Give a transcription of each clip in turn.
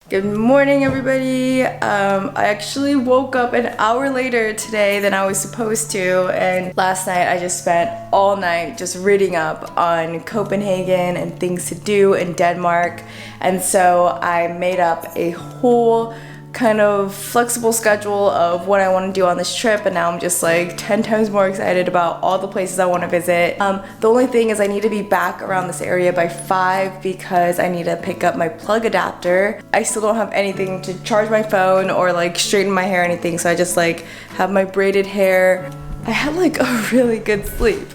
Good morning, everybody. I actually woke up an hour later today than I was supposed to, and last night I just spent all night just reading up on Copenhagen and things to do in Denmark, and so I made up a whole kind of flexible schedule of what I want to do on this trip, and now I'm just like 10 times more excited about all the places I want to visit. The only thing is I need to be back around this area by 5 because I need to pick up my plug adapter. I still don't have anything to charge my phone or like straighten my hair or anything, so I just like have my braided hair. I had like a really good sleep.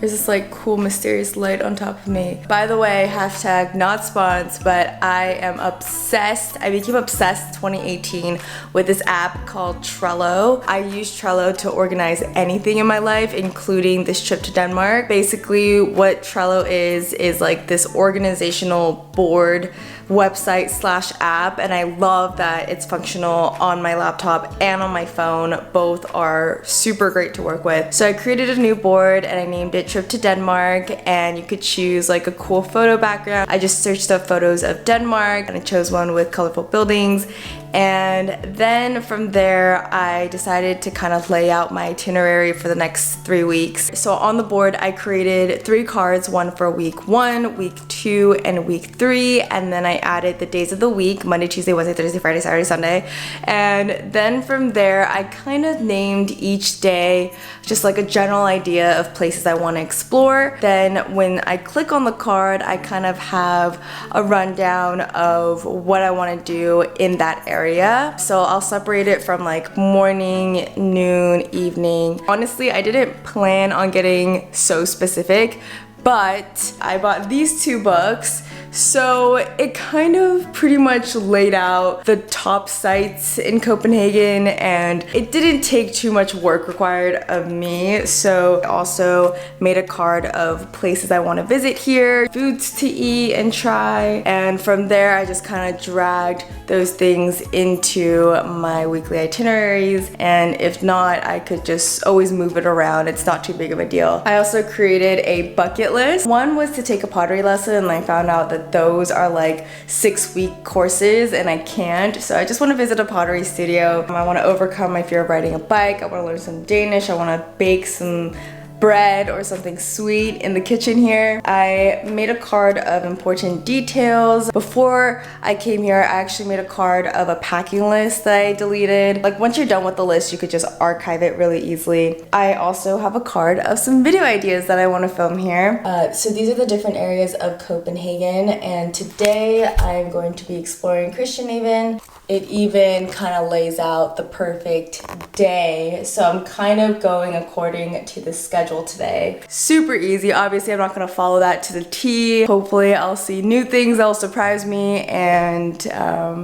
There's this like cool mysterious light on top of me. By the way, hashtag not spons, but I am obsessed. I became obsessed 2018 with this app called Trello. I use Trello to organize anything in my life, including this trip to Denmark. Basically what Trello is like this organizational board website slash app, and I love that it's functional on my laptop and on my phone. Both are super great to work with. So I created a new board and I named it Trip to Denmark, and you could choose like a cool photo background. I just searched up photos of Denmark and I chose one with colorful buildings, and then from there I decided to kind of lay out my itinerary for the next 3 weeks. So on the board I created 3 cards, one for week 1, week 2, and week 3, and then I added the days of the week: Monday, Tuesday, Wednesday, Thursday, Friday, Saturday, Sunday. And then from there I kind of named each day just like a general idea of places I want to explore. Then when I click on the card, I kind of have a rundown of what I want to do in that area. So I'll separate it from like morning, noon, evening. Honestly, I didn't plan on getting so specific, but I bought these 2 books, so it kind of pretty much laid out the top sites in Copenhagen, and it didn't take too much work required of me. So I also made a card of places I want to visit here, foods to eat and try, and from there I just kind of dragged those things into my weekly itineraries, and if not, I could just always move it around. It's not too big of a deal. I also created a bucket list. One was to take a pottery lesson, and I found out that those are like 6-week courses and I can't, so I just want to visit a pottery studio. I want to overcome my fear of riding a bike. I want to learn some Danish. I want to bake some bread or something sweet in the kitchen here. I made a card of important details. Before I came here, I actually made a card of a packing list that I deleted. Like once you're done with the list, you could just archive it really easily. I also have a card of some video ideas that I want to film here. So these are the different areas of Copenhagen, and today I'm going to be exploring Christianshavn. It even kind of lays out the perfect day, so I'm kind of going according to the schedule today. Super easy. Obviously I'm not going to follow that to the T. Hopefully I'll see new things that'll surprise me, and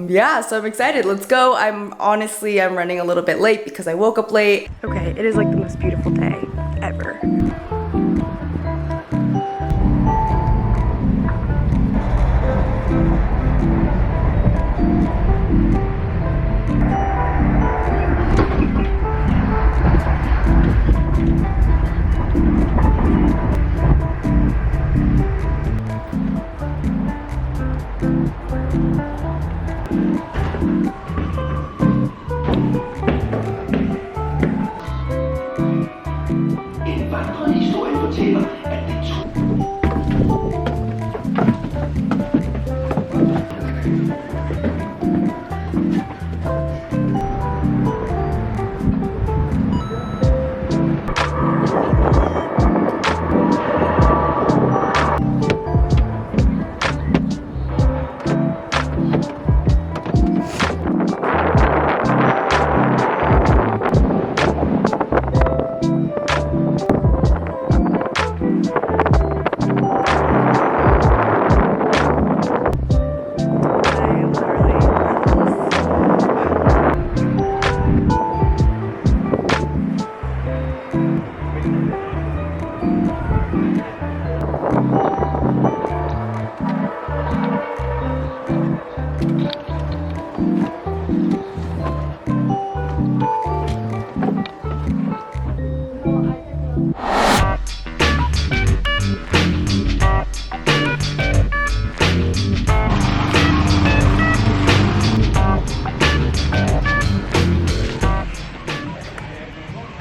yeah, so I'm excited. Let's go. I'm running a little bit late because I woke up late. Okay, it is like the most beautiful day ever.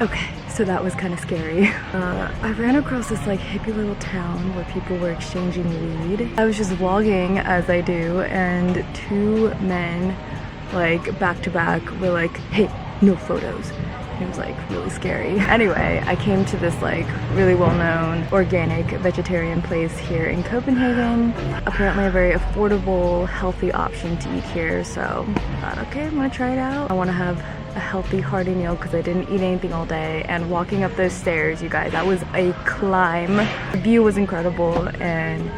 Okay, so that was kind of scary. I ran across this like hippie little town where people were exchanging weed. I was just vlogging as I do, and two men like back to back were like, hey, no photos. It was like really scary. Anyway, I came to this like really well-known organic vegetarian place here in Copenhagen. Apparently a very affordable, healthy option to eat here. So I thought, okay, I'm gonna try it out. I wanna have a healthy, hearty meal because I didn't eat anything all day. And walking up those stairs, you guys, that was a climb. The view was incredible, and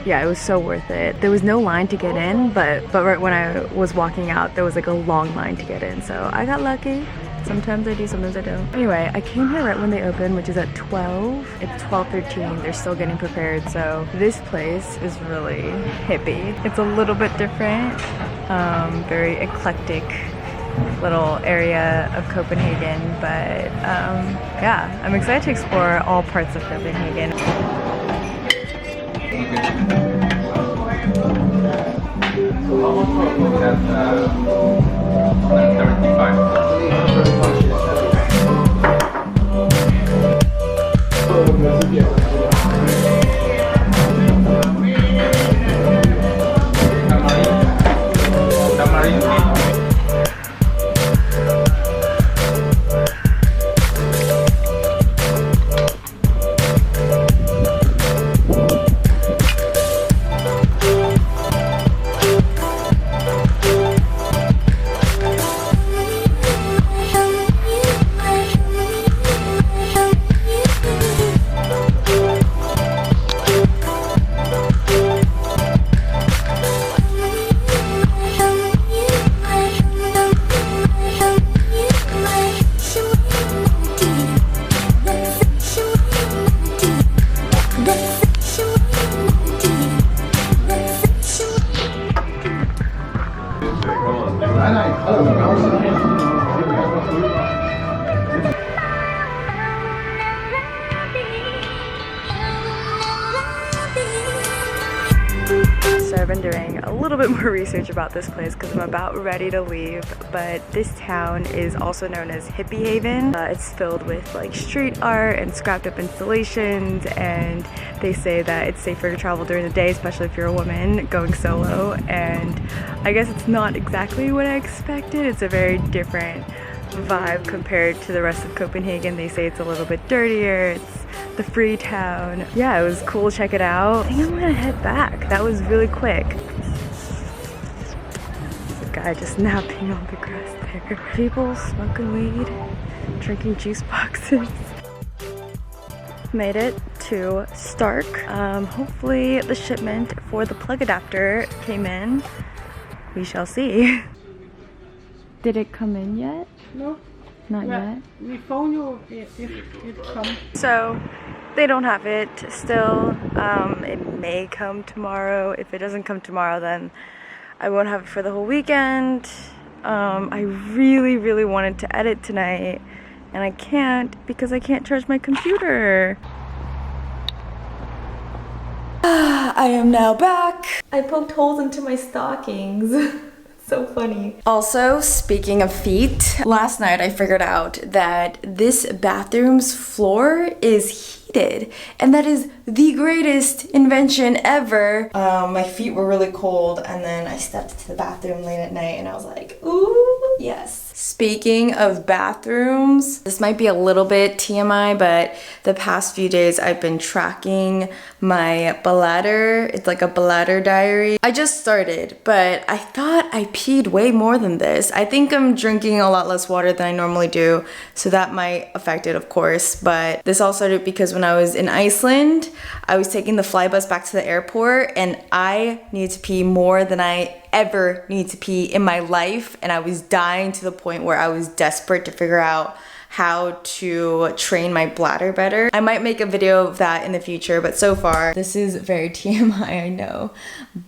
yeah, it was so worth it. There was no line to get in, but right when I was walking out, there was like a long line to get in. So I got lucky. Sometimes I do, sometimes I don't. Anyway, I came here right when they opened, which is at 12. It's 12:13, they're still getting prepared. So this place is really hippie. It's a little bit different, very eclectic little area of Copenhagen. But yeah, I'm excited to explore all parts of Copenhagen. So I've been doing a little bit more research about this place because I'm about ready to leave, but this town is also known as Hippie Haven. It's filled with like street art and scrapped up installations, and they say that it's safer to travel during the day, especially if you're a woman going solo, and I guess it's not exactly what I expected. It's a very different vibe compared to the rest of Copenhagen. They say it's a little bit dirtier, it's the free town. Yeah, it was cool to check it out. I think I'm gonna head back. That was really quick. There's a guy just napping on the grass there. People smoking weed, drinking juice boxes. Made it to Stark. Hopefully the shipment for the plug adapter came in. We shall see. Did it come in yet? No. Not yet? We phone you if it comes. So they don't have it still. It may come tomorrow. If it doesn't come tomorrow, then I won't have it for the whole weekend. I really wanted to edit tonight, and I can't because I can't charge my computer. I am now back. I poked holes into my stockings. So funny. Also, speaking of feet, last night I figured out that this bathroom's floor is heated, and that is the greatest invention ever. My feet were really cold, and then I stepped into the bathroom late at night and I was like, ooh, yes. Speaking of bathrooms, this might be a little bit TMI, but the past few days I've been tracking my bladder. It's like a bladder diary. I just started, but I thought I peed way more than this. I think I'm drinking a lot less water than I normally do, so that might affect it, of course. But this all started because when I was in Iceland, I was taking the fly bus back to the airport, and I needed to pee more than I ever need to pee in my life, and I was dying to the point where I was desperate to figure out how to train my bladder better. I might make a video of that in the future, but so far, this is very TMI, I know.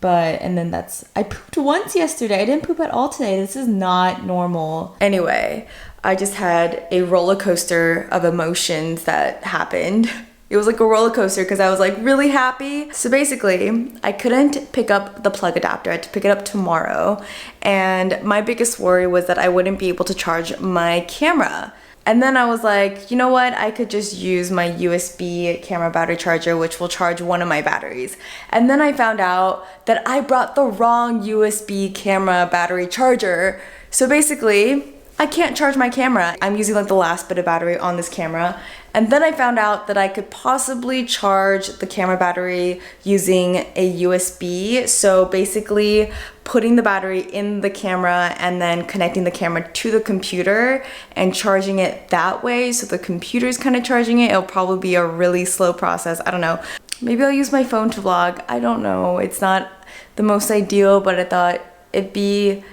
But, and then I pooped once yesterday. I didn't poop at all today. This is not normal. Anyway, I just had a roller coaster of emotions that happened. It was like a roller coaster because I was like really happy. So basically, I couldn't pick up the plug adapter. I had to pick it up tomorrow. And my biggest worry was that I wouldn't be able to charge my camera. And then I was like, you know what? I could just use my USB camera battery charger, which will charge one of my batteries. And then I found out that I brought the wrong USB camera battery charger. So basically, I can't charge my camera. I'm using like the last bit of battery on this camera. And then I found out that I could possibly charge the camera battery using a USB. So basically putting the battery in the camera and then connecting the camera to the computer and charging it that way. So the computer's kind of charging it. It'll probably be a really slow process. I don't know. Maybe I'll use my phone to vlog. I don't know. It's not the most ideal, but I thought it'd be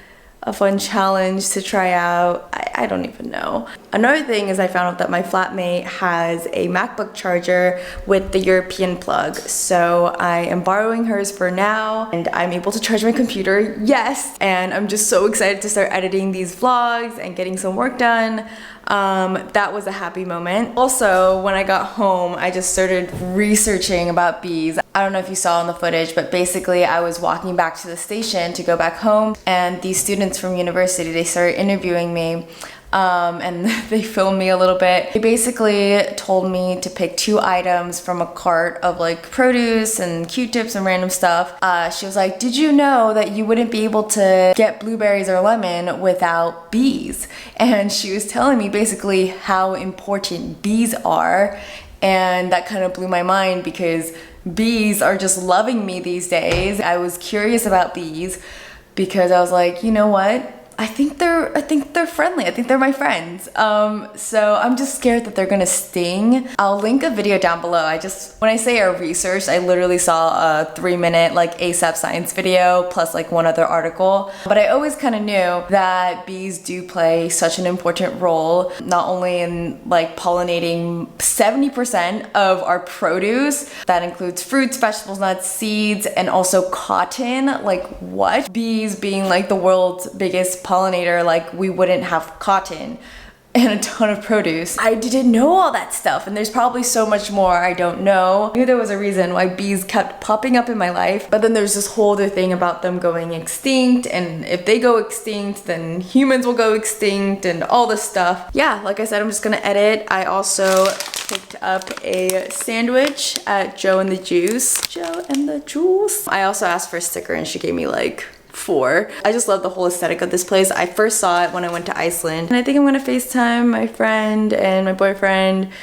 a fun challenge to try out. I don't even know. Another thing is I found out that my flatmate has a MacBook charger with the European plug. So I am borrowing hers for now and I'm able to charge my computer, yes! And I'm just so excited to start editing these vlogs and getting some work done. That was a happy moment. Also, when I got home, I just started researching about bees. I don't know if you saw in the footage, but basically I was walking back to the station to go back home and these students from university, they started interviewing me. And they filmed me a little bit. They basically told me to pick 2 items from a cart of like produce and Q-tips and random stuff. She was like, did you know that you wouldn't be able to get blueberries or lemon without bees? And she was telling me basically how important bees are. And that kind of blew my mind because bees are just loving me these days. I was curious about bees because I was like, you know what? I think they're friendly. I think they're my friends. So I'm just scared that they're gonna sting. I'll link a video down below. When I say I researched, I literally saw a 3-minute like ASAP science video plus like one other article. But I always kind of knew that bees do play such an important role, not only in like pollinating 70% of our produce. That includes fruits, vegetables, nuts, seeds, and also cotton. Like what? Bees being like the world's biggest pollinator, like we wouldn't have cotton and a ton of produce. I didn't know all that stuff and there's probably so much more I don't know. I knew there was a reason why bees kept popping up in my life, but then there's this whole other thing about them going extinct, and if they go extinct then humans will go extinct and all this stuff. Yeah, like I said, I'm just gonna edit. I also picked up a sandwich at Joe and the Juice. Joe and the Juice. I also asked for a sticker and she gave me like 4. I just love the whole aesthetic of this place. I first saw it when I went to Iceland. And I think I'm gonna FaceTime my friend and my boyfriend.